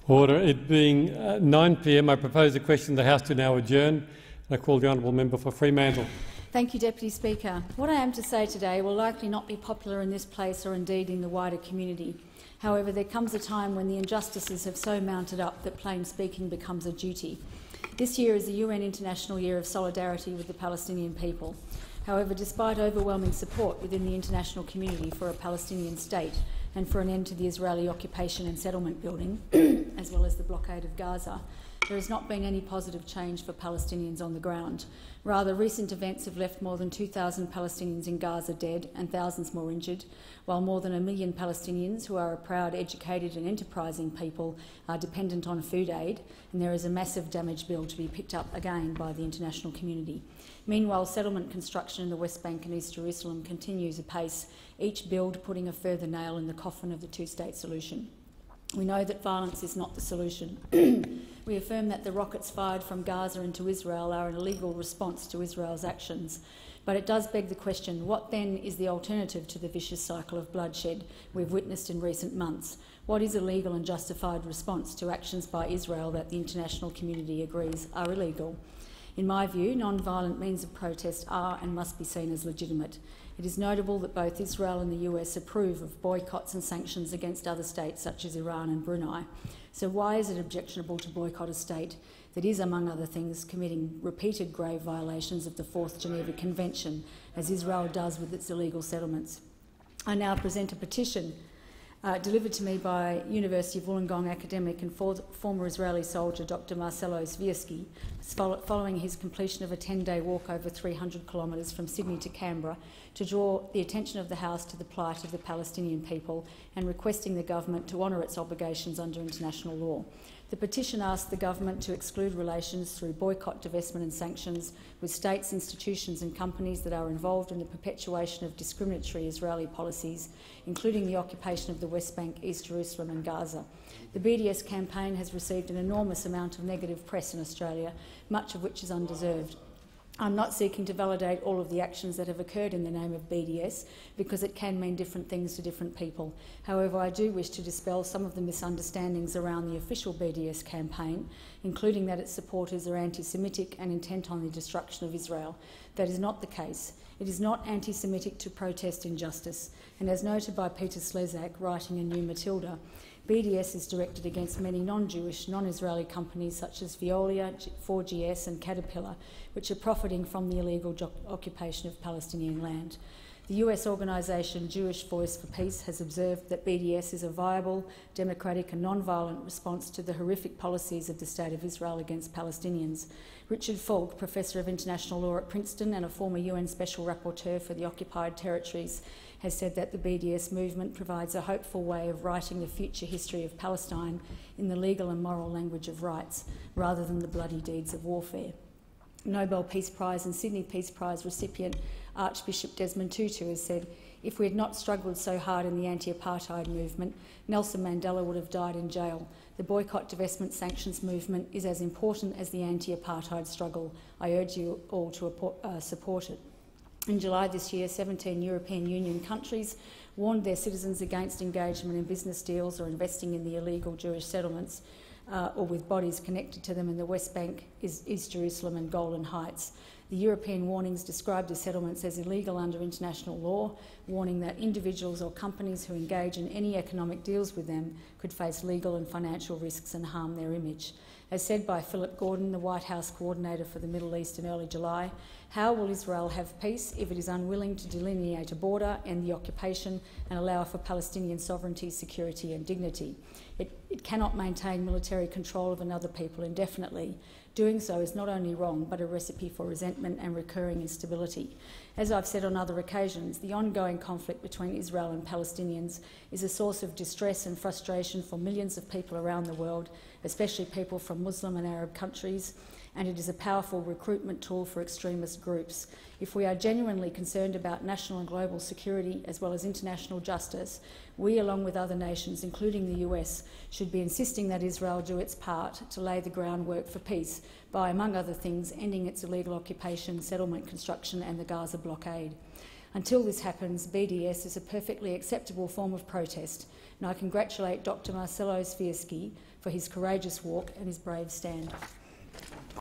Order. It being 9 p.m, I propose a question the House to now adjourn. I call the honourable member for Fremantle. Thank you, Deputy Speaker. What I am to say today will likely not be popular in this place or indeed in the wider community. However, there comes a time when the injustices have so mounted up that plain speaking becomes a duty. This year is the UN International Year of Solidarity with the Palestinian people. However, despite overwhelming support within the international community for a Palestinian state and for an end to the Israeli occupation and settlement building, as well as the blockade of Gaza, there has not been any positive change for Palestinians on the ground. Rather, recent events have left more than 2,000 Palestinians in Gaza dead and thousands more injured, while more than 1 million Palestinians, who are a proud, educated and enterprising people, are dependent on food aid, and there is a massive damage bill to be picked up again by the international community. Meanwhile, settlement construction in the West Bank and East Jerusalem continues apace, each build putting a further nail in the coffin of the two-state solution. We know that violence is not the solution. We affirm that the rockets fired from Gaza into Israel are an illegal response to Israel's actions. But it does beg the question, what then is the alternative to the vicious cycle of bloodshed we've witnessed in recent months? What is a legal and justified response to actions by Israel that the international community agrees are illegal? In my view, non-violent means of protest are and must be seen as legitimate. It is notable that both Israel and the US approve of boycotts and sanctions against other states such as Iran and Brunei. So why is it objectionable to boycott a state that is, among other things, committing repeated grave violations of the 4th Geneva Convention, as Israel does with its illegal settlements? I now present a petition delivered to me by University of Wollongong academic and former Israeli soldier Dr. Marcelo Swirsky, following his completion of a 10-day walk over 300 kilometres from Sydney to Canberra, to draw the attention of the House to the plight of the Palestinian people and requesting the government to honour its obligations under international law. The petition asks the government to exclude relations through boycott, divestment and sanctions with states, institutions and companies that are involved in the perpetuation of discriminatory Israeli policies, including the occupation of the West Bank, East Jerusalem and Gaza. The BDS campaign has received an enormous amount of negative press in Australia, much of which is undeserved. I'm not seeking to validate all of the actions that have occurred in the name of BDS, because it can mean different things to different people. However, I do wish to dispel some of the misunderstandings around the official BDS campaign, including that its supporters are anti-Semitic and intent on the destruction of Israel. That is not the case. It is not anti-Semitic to protest injustice, and as noted by Peter Slezak, writing in New Matilda, BDS is directed against many non-Jewish, non-Israeli companies such as Veolia, 4GS and Caterpillar, which are profiting from the illegal occupation of Palestinian land. The US organisation Jewish Voice for Peace has observed that BDS is a viable, democratic and non-violent response to the horrific policies of the State of Israel against Palestinians. Richard Falk, Professor of International Law at Princeton and a former UN Special Rapporteur for the Occupied Territories, has said that the BDS movement provides a hopeful way of writing the future history of Palestine in the legal and moral language of rights, rather than the bloody deeds of warfare. Nobel Peace Prize and Sydney Peace Prize recipient Archbishop Desmond Tutu has said, "If we had not struggled so hard in the anti-apartheid movement, Nelson Mandela would have died in jail. The boycott, divestment, sanctions movement is as important as the anti-apartheid struggle. I urge you all to support it." In July this year, 17 European Union countries warned their citizens against engagement in business deals or investing in the illegal Jewish settlements or with bodies connected to them in the West Bank, East Jerusalem and Golan Heights. The European warnings described the settlements as illegal under international law, warning that individuals or companies who engage in any economic deals with them could face legal and financial risks and harm their image. As said by Philip Gordon, the White House coordinator for the Middle East in early July, how will Israel have peace if it is unwilling to delineate a border, end the occupation and allow for Palestinian sovereignty, security and dignity? It cannot maintain military control of another people indefinitely. Doing so is not only wrong, but a recipe for resentment and recurring instability. As I've said on other occasions, the ongoing conflict between Israel and Palestinians is a source of distress and frustration for millions of people around the world, especially people from Muslim and Arab countries, and it is a powerful recruitment tool for extremist groups. If we are genuinely concerned about national and global security as well as international justice, we, along with other nations, including the US, should be insisting that Israel do its part to lay the groundwork for peace by, among other things, ending its illegal occupation, settlement construction and the Gaza blockade. Until this happens, BDS is a perfectly acceptable form of protest, and I congratulate Dr. Marcelo Swirsky for his courageous walk and his brave stand.